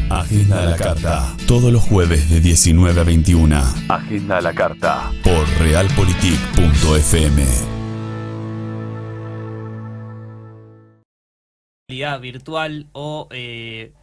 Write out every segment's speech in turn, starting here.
Agenda a la carta. Todos los jueves de 19 a 21. Agenda a la carta. Por realpolitik.fm. Virtual o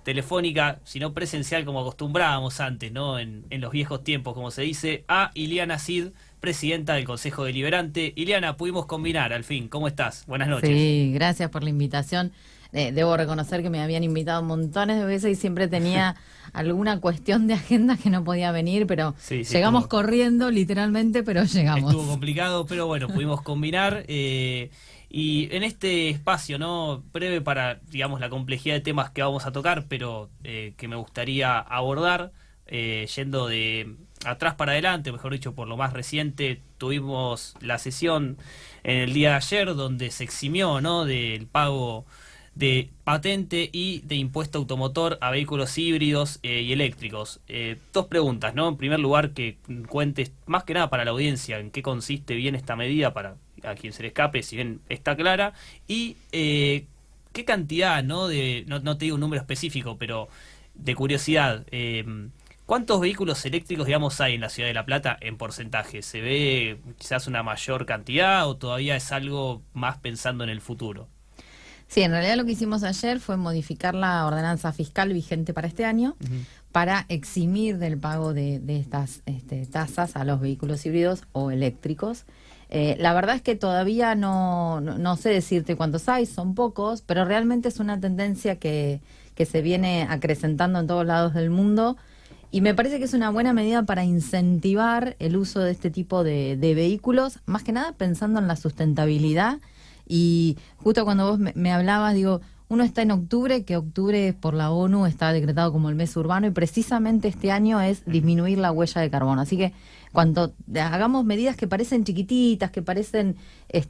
telefónica, sino presencial como acostumbrábamos antes, ¿no? En los viejos tiempos, como se dice, a Ileana Cid, presidenta del Consejo Deliberante. Ileana, pudimos combinar al fin. ¿Cómo estás? Buenas noches. Sí, gracias por la invitación. Debo reconocer que me habían invitado montones de veces y siempre tenía alguna cuestión de agenda que no podía venir, pero sí, llegamos corriendo, literalmente, pero llegamos. Estuvo complicado, pero bueno, pudimos combinar. Y en este espacio, ¿no?, breve para, digamos, la complejidad de temas que vamos a tocar, pero que me gustaría abordar, yendo de atrás para adelante, mejor dicho, por lo más reciente, tuvimos la sesión en el día de ayer donde se eximió, ¿no?, del pago de patente y de impuesto automotor a vehículos híbridos y eléctricos. Dos preguntas, ¿no? En primer lugar, que cuentes, más que nada para la audiencia, en qué consiste bien esta medida para a quien se le escape, si bien está clara, y qué cantidad, ¿no? No te digo un número específico, pero de curiosidad, ¿cuántos vehículos eléctricos, digamos, hay en la ciudad de La Plata en porcentaje? ¿Se ve quizás una mayor cantidad o todavía es algo más pensando en el futuro? Sí, en realidad lo que hicimos ayer fue modificar la ordenanza fiscal vigente para este año para eximir del pago de estas tasas a los vehículos híbridos o eléctricos. La verdad es que todavía no sé decirte cuántos hay, son pocos, pero realmente es una tendencia que se viene acrecentando en todos lados del mundo y me parece que es una buena medida para incentivar el uso de este tipo de vehículos, más que nada pensando en la sustentabilidad. Y justo cuando vos me hablabas, digo, uno está en octubre, que octubre por la ONU está decretado como el mes urbano y precisamente este año es disminuir la huella de carbono. Así que cuando hagamos medidas que parecen chiquititas, que parecen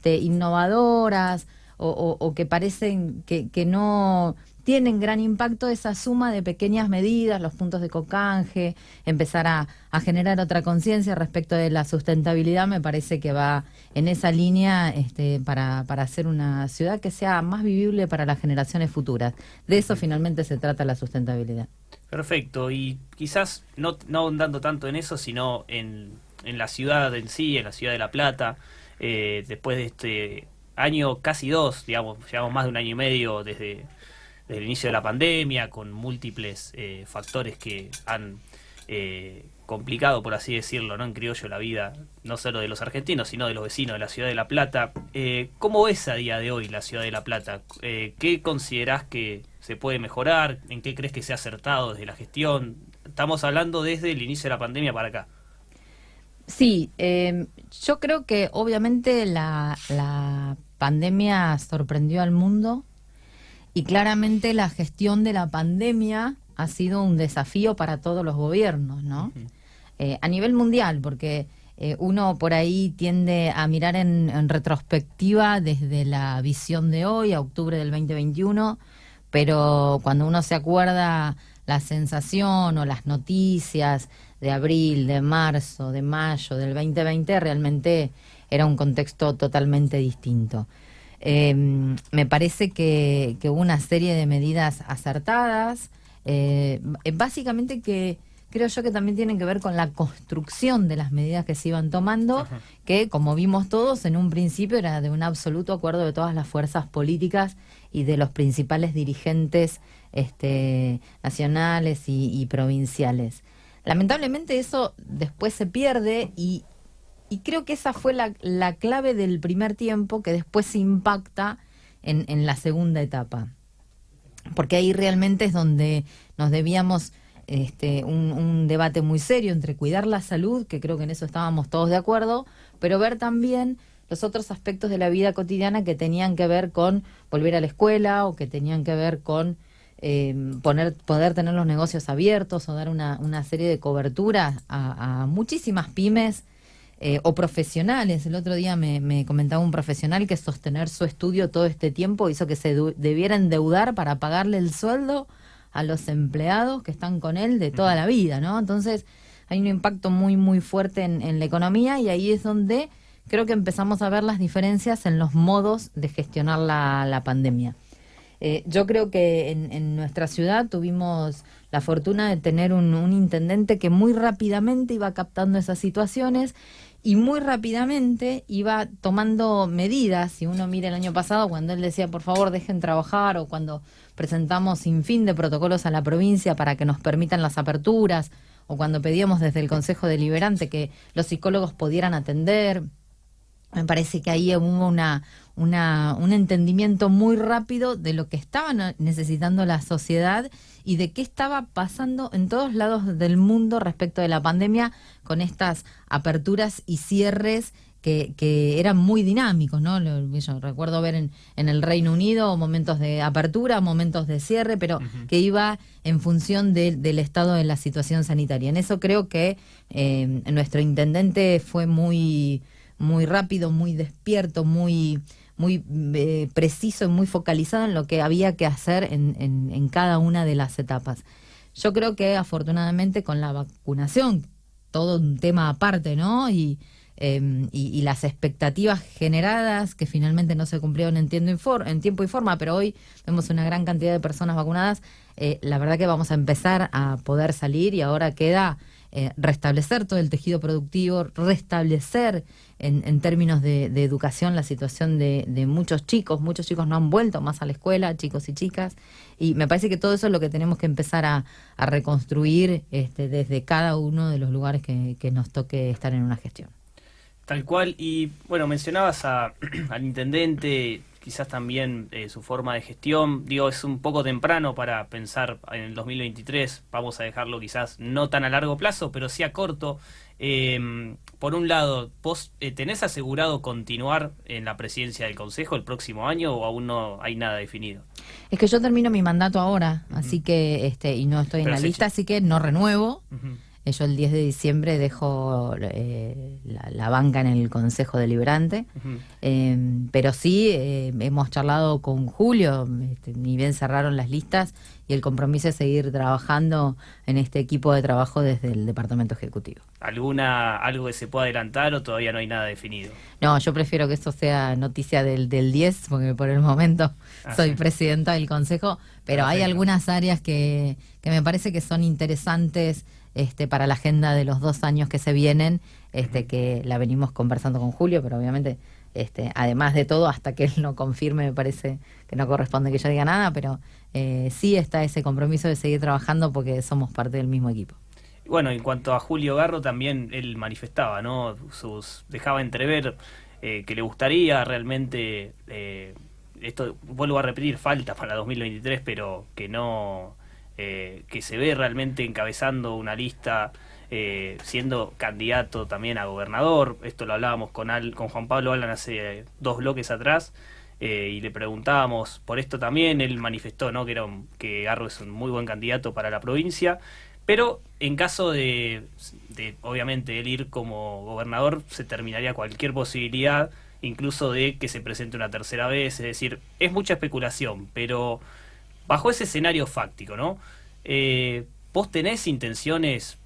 innovadoras o que parecen que no tienen gran impacto, esa suma de pequeñas medidas, los puntos de cocanje, empezar a generar otra conciencia respecto de la sustentabilidad, me parece que va en esa línea para hacer una ciudad que sea más vivible para las generaciones futuras. De eso finalmente se trata la sustentabilidad. Perfecto, y quizás no ahondando tanto en eso, sino en la ciudad en sí, en la ciudad de La Plata, después de este año, casi dos, digamos, llevamos más de un año y medio desde el inicio de la pandemia, con múltiples factores que han complicado, por así decirlo, ¿no?, en criollo la vida, no solo de los argentinos, sino de los vecinos de la ciudad de La Plata. ¿Cómo ves a día de hoy la ciudad de La Plata? ¿Qué considerás que se puede mejorar? ¿En qué crees que se ha acertado desde la gestión? Estamos hablando desde el inicio de la pandemia para acá. Sí, yo creo que obviamente la pandemia sorprendió al mundo y claramente la gestión de la pandemia ha sido un desafío para todos los gobiernos, ¿no? A nivel mundial, porque uno por ahí tiende a mirar en retrospectiva desde la visión de hoy, a octubre del 2021, pero cuando uno se acuerda la sensación o las noticias de abril, de marzo, de mayo del 2020, realmente era un contexto totalmente distinto. Me parece que hubo una serie de medidas acertadas, básicamente que creo yo que también tienen que ver con la construcción de las medidas que se iban tomando, que como vimos todos, en un principio era de un absoluto acuerdo de todas las fuerzas políticas y de los principales dirigentes nacionales y provinciales. Lamentablemente eso después se pierde y creo que esa fue la clave del primer tiempo que después se impacta en la segunda etapa. Porque ahí realmente es donde nos debíamos un debate muy serio entre cuidar la salud, que creo que en eso estábamos todos de acuerdo, pero ver también los otros aspectos de la vida cotidiana que tenían que ver con volver a la escuela o que tenían que ver con poder tener los negocios abiertos o dar una serie de coberturas a muchísimas pymes o profesionales. El otro día me comentaba un profesional que sostener su estudio todo este tiempo hizo que se debiera endeudar para pagarle el sueldo a los empleados que están con él de toda la vida, ¿no? Entonces hay un impacto muy muy fuerte en la economía y ahí es donde creo que empezamos a ver las diferencias en los modos de gestionar la pandemia. Yo creo que en nuestra ciudad tuvimos la fortuna de tener un intendente que muy rápidamente iba captando esas situaciones y muy rápidamente iba tomando medidas. Si uno mira el año pasado, cuando él decía, por favor, dejen trabajar, o cuando presentamos sin fin de protocolos a la provincia para que nos permitan las aperturas, o cuando pedíamos desde el Consejo Deliberante que los psicólogos pudieran atender, me parece que ahí hubo un entendimiento muy rápido de lo que estaba necesitando la sociedad y de qué estaba pasando en todos lados del mundo respecto de la pandemia, con estas aperturas y cierres que eran muy dinámicos, ¿no? Yo recuerdo ver en el Reino Unido momentos de apertura, momentos de cierre, pero que iba en función del estado de la situación sanitaria. En eso creo que nuestro intendente fue muy rápido, muy despierto, muy preciso y muy focalizado en lo que había que hacer en cada una de las etapas. Yo creo que afortunadamente con la vacunación, todo un tema aparte, ¿no? Y las expectativas generadas que finalmente no se cumplieron en tiempo y forma, pero hoy vemos una gran cantidad de personas vacunadas. La verdad que vamos a empezar a poder salir y ahora queda restablecer todo el tejido productivo, restablecer en términos de educación la situación de muchos chicos. Muchos chicos no han vuelto más a la escuela, chicos y chicas, y me parece que todo eso es lo que tenemos que empezar a reconstruir desde cada uno de los lugares que nos toque estar en una gestión. Tal cual. Y bueno, mencionabas al intendente, quizás también su forma de gestión. Digo, es un poco temprano para pensar en el 2023, vamos a dejarlo quizás no tan a largo plazo, pero sí a corto. Por un lado, ¿vos tenés asegurado continuar en la presidencia del Consejo el próximo año o aún no hay nada definido? Es que yo termino mi mandato ahora, así que y no estoy en la lista, así que no renuevo. Yo el 10 de diciembre dejo la banca en el Consejo Deliberante, pero sí hemos charlado con Julio, ni bien cerraron las listas, y el compromiso es seguir trabajando en este equipo de trabajo desde el Departamento Ejecutivo. ¿Algo que se pueda adelantar o todavía no hay nada definido? No, yo prefiero que esto sea noticia del 10, porque por el momento soy presidenta del Consejo, pero perfecto. Hay algunas áreas que me parece que son interesantes para la agenda de los 2 años que se vienen, que la venimos conversando con Julio, pero obviamente, además de todo, hasta que él no confirme, me parece que no corresponde que yo diga nada, pero sí está ese compromiso de seguir trabajando porque somos parte del mismo equipo. Bueno, en cuanto a Julio Garro, también él manifestaba, ¿no? Dejaba entrever que le gustaría realmente, esto vuelvo a repetir, falta para 2023, pero que no... que se ve realmente encabezando una lista, siendo candidato también a gobernador. Esto lo hablábamos con Juan Pablo Alan hace 2 bloques atrás, y le preguntábamos por esto también. Él manifestó, ¿no?, que Garro es un muy buen candidato para la provincia, pero en caso de obviamente él ir como gobernador, se terminaría cualquier posibilidad, incluso de que se presente una tercera vez. Es decir, es mucha especulación, pero bajo ese escenario fáctico, ¿no? ¿Vos tenés intenciones,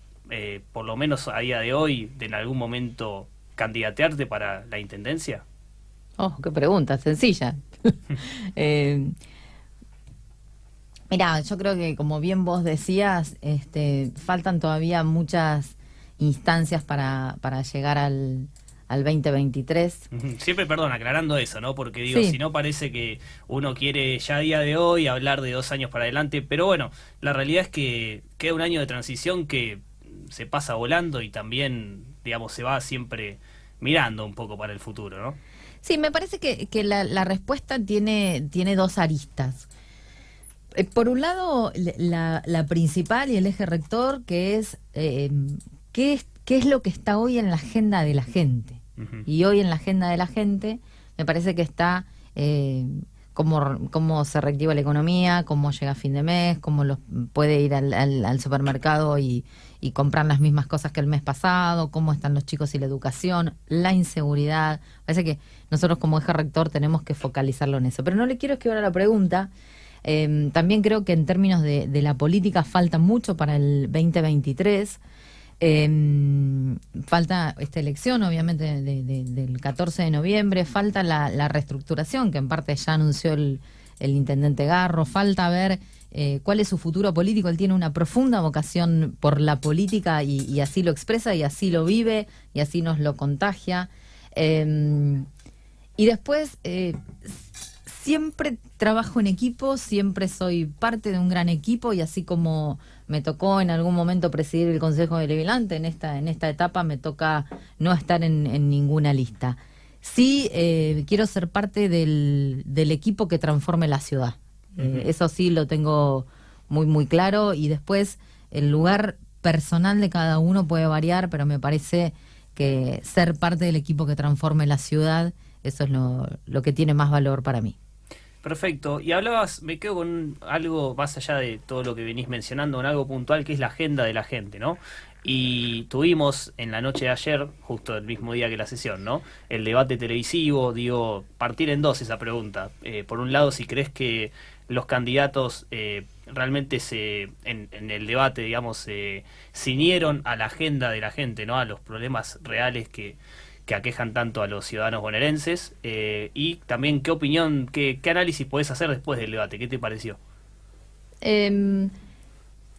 por lo menos a día de hoy, de en algún momento candidatearte para la intendencia? Oh, qué pregunta, sencilla. Mirá, yo creo que, como bien vos decías, faltan todavía muchas instancias para llegar al 2023. Siempre, perdón, aclarando eso, ¿no? Porque digo, sí, si no parece que uno quiere ya a día de hoy hablar de 2 años para adelante, pero bueno, la realidad es que queda un año de transición que se pasa volando y también, digamos, se va siempre mirando un poco para el futuro, ¿no? Sí, me parece que la respuesta tiene 2 aristas. Por un lado, la principal y el eje rector, que es ¿qué es lo que está hoy en la agenda de la gente? Y hoy en la agenda de la gente me parece que está cómo se reactiva la economía, cómo llega a fin de mes, cómo puede ir al supermercado y comprar las mismas cosas que el mes pasado, cómo están los chicos y la educación, la inseguridad. Parece que nosotros como eje rector tenemos que focalizarlo en eso. Pero no le quiero esquivar a la pregunta. También creo que en términos de la política falta mucho para el 2023. Falta esta elección, obviamente, del 14 de noviembre. Falta la reestructuración, que en parte ya anunció el el intendente Garro, falta ver cuál es su futuro político. Él tiene una profunda vocación por la política y así lo expresa y así lo vive y así nos lo contagia. Y después, siempre trabajo en equipo, siempre soy parte de un gran equipo y así como me tocó en algún momento presidir el Consejo Deliberante, en esta etapa me toca no estar en ninguna lista. Sí, quiero ser parte del equipo que transforme la ciudad. Eso sí lo tengo muy, muy claro. Y después el lugar personal de cada uno puede variar, pero me parece que ser parte del equipo que transforme la ciudad, eso es lo que tiene más valor para mí. Perfecto. Y hablabas, me quedo con algo más allá de todo lo que venís mencionando, con algo puntual que es la agenda de la gente, ¿no? Y tuvimos en la noche de ayer, justo el mismo día que la sesión, ¿no? El debate televisivo, digo, partir en dos esa pregunta. Por un lado, si crees que los candidatos realmente en el debate, digamos, ciñeron a la agenda de la gente, ¿no? A los problemas reales que aquejan tanto a los ciudadanos bonaerenses, y también qué opinión, qué análisis podés hacer después del debate. ¿Qué te pareció?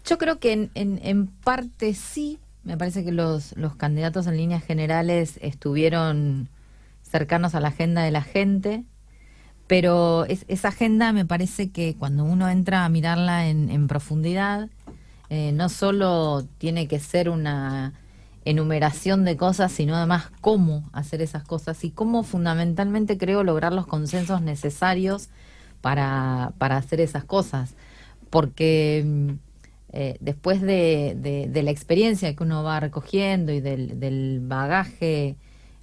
Yo creo que en parte sí, me parece que los candidatos en líneas generales estuvieron cercanos a la agenda de la gente, pero esa agenda me parece que cuando uno entra a mirarla en profundidad, no solo tiene que ser una enumeración de cosas, sino además cómo hacer esas cosas y cómo fundamentalmente creo lograr los consensos necesarios para hacer esas cosas. Porque después de la experiencia que uno va recogiendo y del bagaje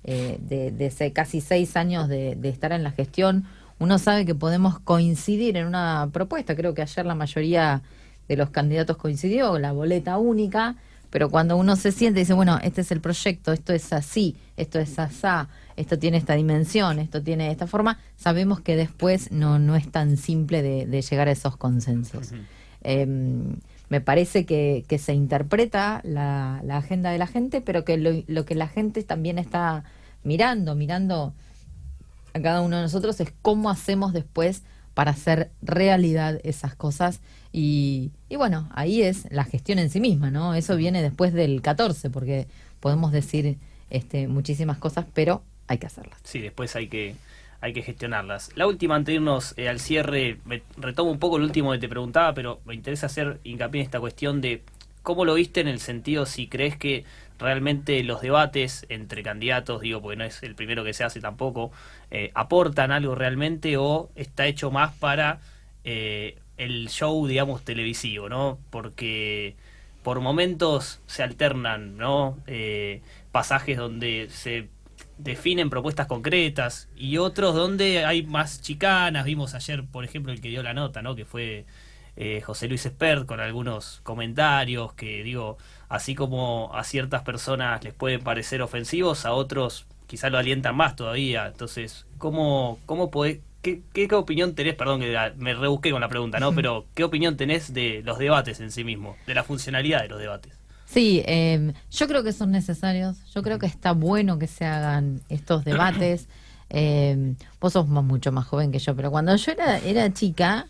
de casi 6 años de estar en la gestión, uno sabe que podemos coincidir en una propuesta. Creo que ayer la mayoría de los candidatos coincidió, la boleta única. Pero cuando uno se siente y dice, bueno, este es el proyecto, esto es así, esto es asá, esto tiene esta dimensión, esto tiene esta forma, sabemos que después no es tan simple de llegar a esos consensos. Me parece que se interpreta la agenda de la gente, pero que lo que la gente también está mirando a cada uno de nosotros es cómo hacemos después para hacer realidad esas cosas. Y bueno, ahí es la gestión en sí misma, ¿no? Eso viene después del 14, porque podemos decir muchísimas cosas, pero hay que hacerlas. Sí, después hay que gestionarlas. La última, antes de irnos al cierre, retomo un poco el último que te preguntaba, pero me interesa hacer hincapié en esta cuestión de cómo lo viste en el sentido si crees que realmente los debates entre candidatos, digo, porque no es el primero que se hace tampoco, aportan algo realmente o está hecho más para el show, digamos, televisivo, ¿no? Porque por momentos se alternan, ¿no? Pasajes donde se definen propuestas concretas y otros donde hay más chicanas. Vimos ayer, por ejemplo, el que dio la nota, ¿no? Que fue José Luis Espert, con algunos comentarios que, digo, así como a ciertas personas les pueden parecer ofensivos, a otros quizás lo alientan más todavía. Entonces, ¿cómo podés, qué opinión tenés? Perdón que me rebusqué con la pregunta, ¿no? Pero ¿qué opinión tenés de los debates en sí mismos, de la funcionalidad de los debates? Sí, yo creo que son necesarios. Yo creo que está bueno que se hagan estos debates. Vos sos mucho más joven que yo, pero cuando yo era chica,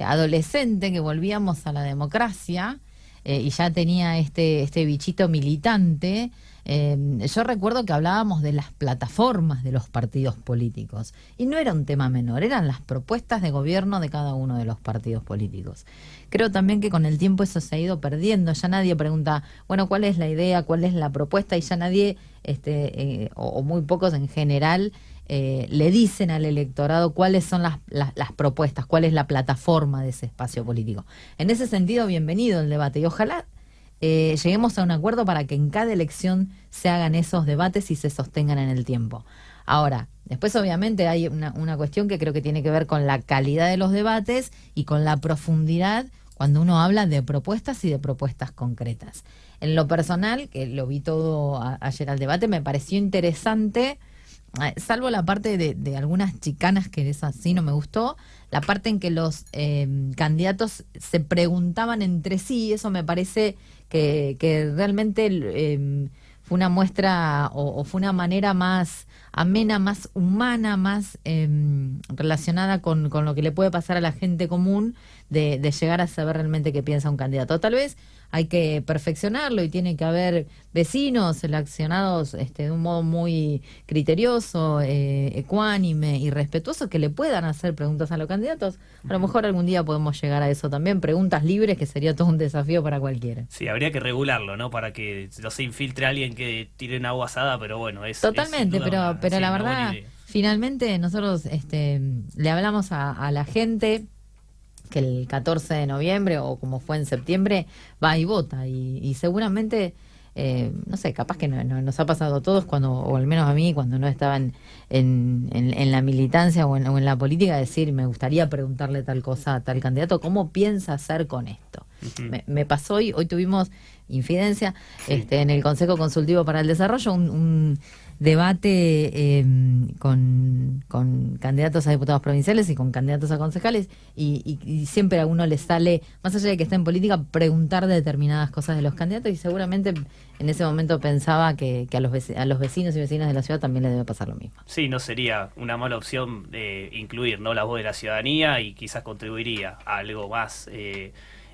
adolescente, que volvíamos a la democracia, y ya tenía este bichito militante, yo recuerdo que hablábamos de las plataformas de los partidos políticos y no era un tema menor, eran las propuestas de gobierno de cada uno de los partidos políticos. Creo también que con el tiempo eso se ha ido perdiendo, ya nadie pregunta, bueno, ¿cuál es la idea, cuál es la propuesta? Y ya nadie, o muy pocos en general, le dicen al electorado cuáles son las propuestas, cuál es la plataforma de ese espacio político. En ese sentido, bienvenido el debate y ojalá lleguemos a un acuerdo para que en cada elección se hagan esos debates y se sostengan en el tiempo. Ahora, después obviamente hay una cuestión que creo que tiene que ver con la calidad de los debates y con la profundidad cuando uno habla de propuestas y de propuestas concretas. En lo personal, que lo vi todo ayer al debate, me pareció interesante, salvo la parte de algunas chicanas que esa sí no me gustó, la parte en que los candidatos se preguntaban entre sí, eso me parece que realmente una muestra o fue una manera más amena, más humana, más relacionada con lo que le puede pasar a la gente común de llegar a saber realmente qué piensa un candidato. Tal vez hay que perfeccionarlo y tiene que haber vecinos seleccionados de un modo muy criterioso, ecuánime y respetuoso, que le puedan hacer preguntas a los candidatos. A lo mejor algún día podemos llegar a eso también, preguntas libres, que sería todo un desafío para cualquiera. Sí, habría que regularlo, ¿no? Para que no se infiltre alguien que tire una agua asada, pero bueno, es... Totalmente, es pero la verdad, finalmente nosotros le hablamos a la gente que el 14 de noviembre o como fue en septiembre va y vota y seguramente, no sé, capaz que nos ha pasado a todos o al menos a mí cuando no estaba en la militancia o en la política, decir, me gustaría preguntarle tal cosa a tal candidato, ¿cómo piensa hacer con esto? Me pasó hoy tuvimos infidencia en el Consejo Consultivo para el Desarrollo, un debate con candidatos a diputados provinciales y con candidatos a concejales y siempre a uno le sale, más allá de que está en política, preguntar determinadas cosas de los candidatos y seguramente en ese momento pensaba que a los vecinos y vecinas de la ciudad también les debe pasar lo mismo. Sí, no sería una mala opción incluir, ¿no?, la voz de la ciudadanía y quizás contribuiría a algo más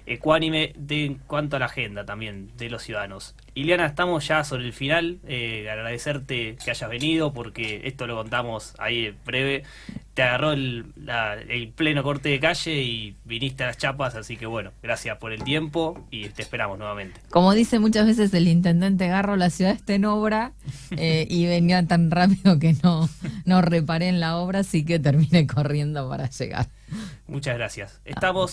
ecuánime en cuanto a la agenda también de los ciudadanos. Ileana, estamos ya sobre el final. Agradecerte que hayas venido, porque esto lo contamos ahí breve. Te agarró el pleno corte de calle y viniste a las chapas, así que bueno, gracias por el tiempo y te esperamos nuevamente. Como dice muchas veces el intendente Garro, la ciudad está en obra y venía tan rápido que no reparé en la obra, así que terminé corriendo para llegar. Muchas gracias. Estamos